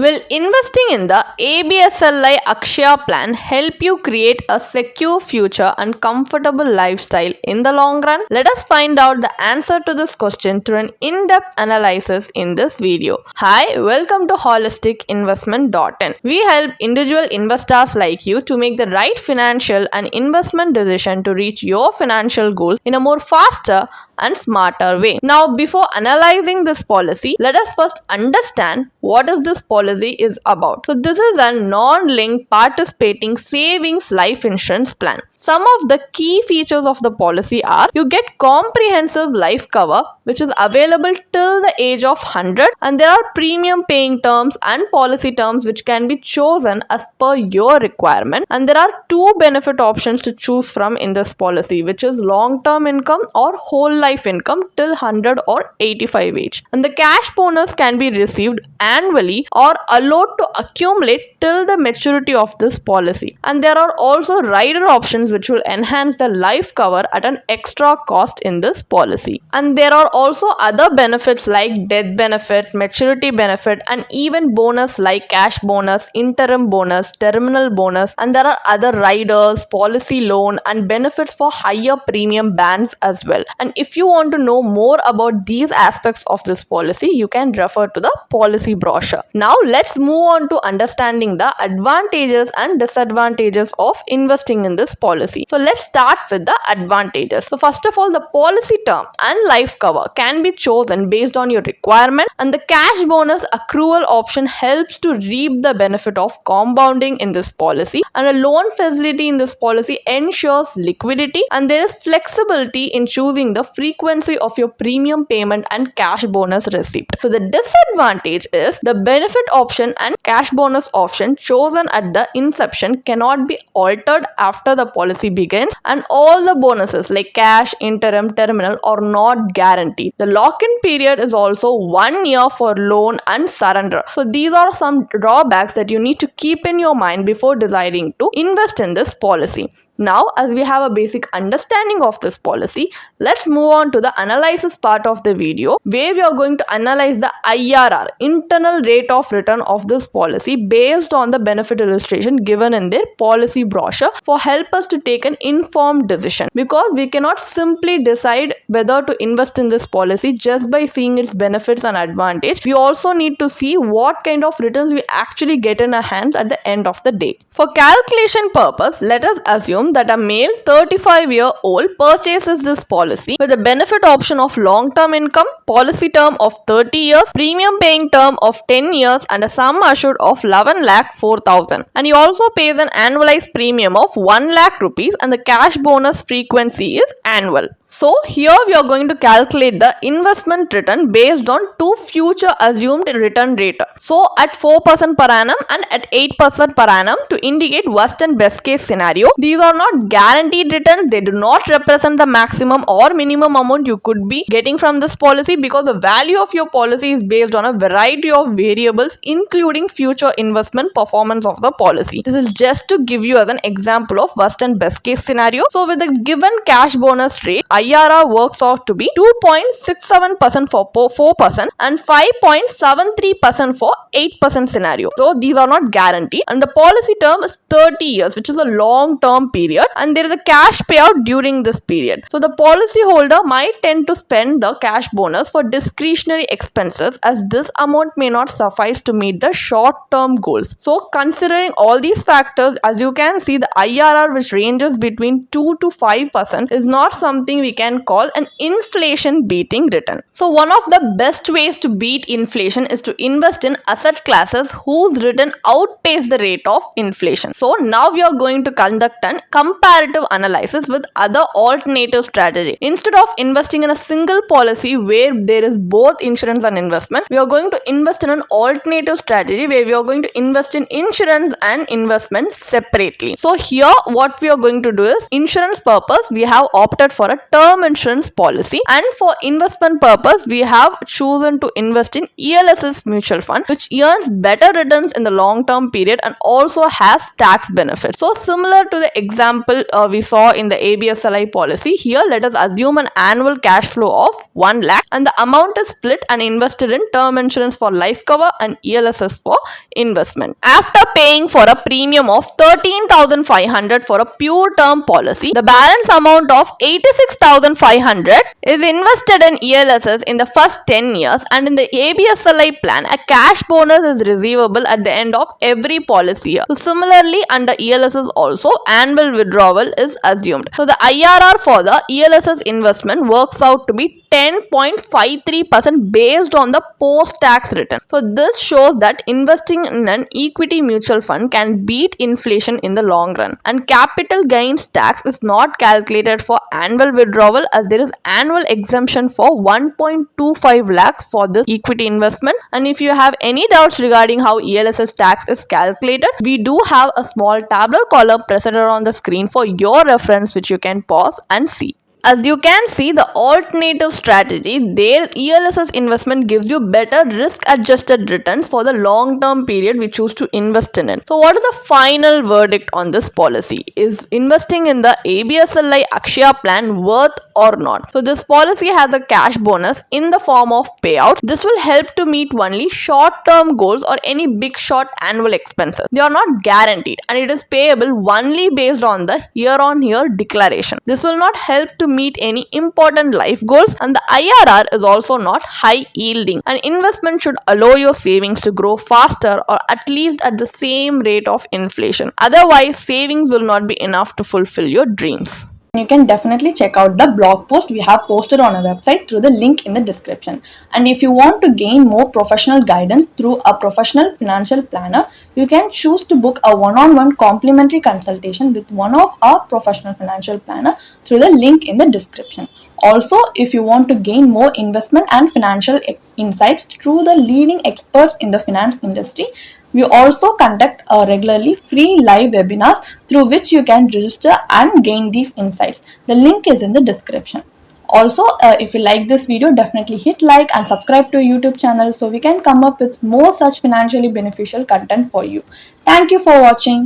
Will investing in the ABSLI Akshaya plan help you create a secure future and comfortable lifestyle in the long run? Let us find out the answer to this question through an in-depth analysis in this video. Hi, welcome to holisticinvestment.in. We help individual investors like you to make the right financial and investment decision to reach your financial goals in a more faster and smarter way. Now, before analyzing this policy, let us first understand what is this policy is about. So this is a non-linked participating savings life insurance plan. Some of the key features of the policy are you get comprehensive life cover which is available till the age of 100, and there are premium paying terms and policy terms which can be chosen as per your requirement, and there are two benefit options to choose from in this policy, which is long term income or whole life income till 100 or 85 age, and the cash bonus can be received annually or allowed to accumulate till the maturity of this policy, and there are also rider options which will enhance the life cover at an extra cost in this policy. And there are also other benefits like death benefit, maturity benefit, and even bonus like cash bonus, interim bonus, terminal bonus, and there are other riders, policy loan, and benefits for higher premium bands as well. And if you want to know more about these aspects of this policy, you can refer to the policy brochure. Now let's move on to understanding the advantages and disadvantages of investing in this policy. So let's start with the advantages. So first of all, the policy term and life cover can be chosen based on your requirement, and the cash bonus accrual option helps to reap the benefit of compounding in this policy, and a loan facility in this policy ensures liquidity, and there is flexibility in choosing the frequency of your premium payment and cash bonus receipt. So the disadvantage is the benefit option and cash bonus option chosen at the inception cannot be altered after the policy begins, and all the bonuses like cash, interim, terminal are not guaranteed. The lock-in period is also 1 year for loan and surrender. So these are some drawbacks that you need to keep in your mind before deciding to invest in this policy. Now, as we have a basic understanding of this policy, let's move on to the analysis part of the video, where we are going to analyze the IRR, internal rate of return of this policy based on the benefit illustration given in their policy brochure for help us to take an informed decision, because we cannot simply decide whether to invest in this policy just by seeing its benefits and advantage. We also need to see what kind of returns we actually get in our hands at the end of the day. For calculation purpose, let us assume that a male 35-year-old purchases this policy with a benefit option of long-term income, policy term of 30 years, premium paying term of 10 years, and a sum assured of 11 lakh 4,000. And he also pays an annualized premium of 1 lakh rupees, and the cash bonus frequency is annual. So here we are going to calculate the investment return based on two future assumed return rate. So at 4% per annum and at 8% per annum to indicate worst and best case scenario. These are not guaranteed returns. They do not represent the maximum or minimum amount you could be getting from this policy, because the value of your policy is based on a variety of variables including future investment performance of the policy. This is just to give you as an example of worst and best case scenario. So with the given cash bonus rate, IRR works out to be 2.67% for 4% and 5.73% for 8% scenario. So these are not guaranteed, and the policy term is 30 years, which is a long term period, and there is a cash payout during this period. So the policy holder might tend to spend the cash bonus for discretionary expenses, as this amount may not suffice to meet the short term goals. So considering all these factors, as you can see, the IRR, which ranges between 2 to 5%, is not something we can call an inflation beating return. So one of the best ways to beat inflation is to invest in asset classes whose return outpace the rate of inflation. So now we are going to conduct an comparative analysis with other alternative strategy. Instead of investing in a single policy where there is both insurance and investment, we are going to invest in an alternative strategy where we are going to invest in insurance and investment separately. So here what we are going to do is, insurance purpose we have opted for a term insurance policy, and for investment purpose we have chosen to invest in ELSS mutual fund, which earns better returns in the long term period and also has tax benefits. So similar to the example we saw in the ABSLI policy, here let us assume an annual cash flow of 1 lakh and the amount is split and invested in term insurance for life cover and ELSS for investment. After paying for a premium of 13,500 for a pure term policy, the balance amount of 86,500 is invested in ELSS in the first 10 years, and in the ABSLI plan, a cash bonus is receivable at the end of every policy year. So similarly, under ELSS also, annual withdrawal is assumed. So the IRR for the ELSS investment works out to be 10.53% based on the post-tax return. So this shows that investing in an equity mutual fund can beat inflation in the long run. And capital gains tax is not calculated for annual withdrawal, as there is annual exemption for 1.25 lakhs for this equity investment. And if you have any doubts regarding how ELSS tax is calculated, we do have a small tabular column presented on the screen for your reference, which you can pause and see. As you can see, the alternative strategy, their ELSS investment gives you better risk-adjusted returns for the long-term period we choose to invest in it. So what is the final verdict on this policy? Is investing in the ABSLI Akshaya plan worth or not? So this policy has a cash bonus in the form of payouts. This will help to meet only short-term goals or any big short annual expenses. They are not guaranteed and it is payable only based on the year-on-year declaration. This will not help to meet any important life goals, and the IRR is also not high yielding. An investment should allow your savings to grow faster or at least at the same rate of inflation. Otherwise, savings will not be enough to fulfill your dreams. You can definitely check out the blog post we have posted on our website through the link in the description. And if you want to gain more professional guidance through a professional financial planner, you can choose to book a one-on-one complimentary consultation with one of our professional financial planner through the link in the description. Also, if you want to gain more investment and financial insights through the leading experts in the finance industry, we also conduct regularly free live webinars through which you can register and gain these insights. The link is in the description. Also, if you like this video, definitely hit like and subscribe to our YouTube channel so we can come up with more such financially beneficial content for you. Thank you for watching.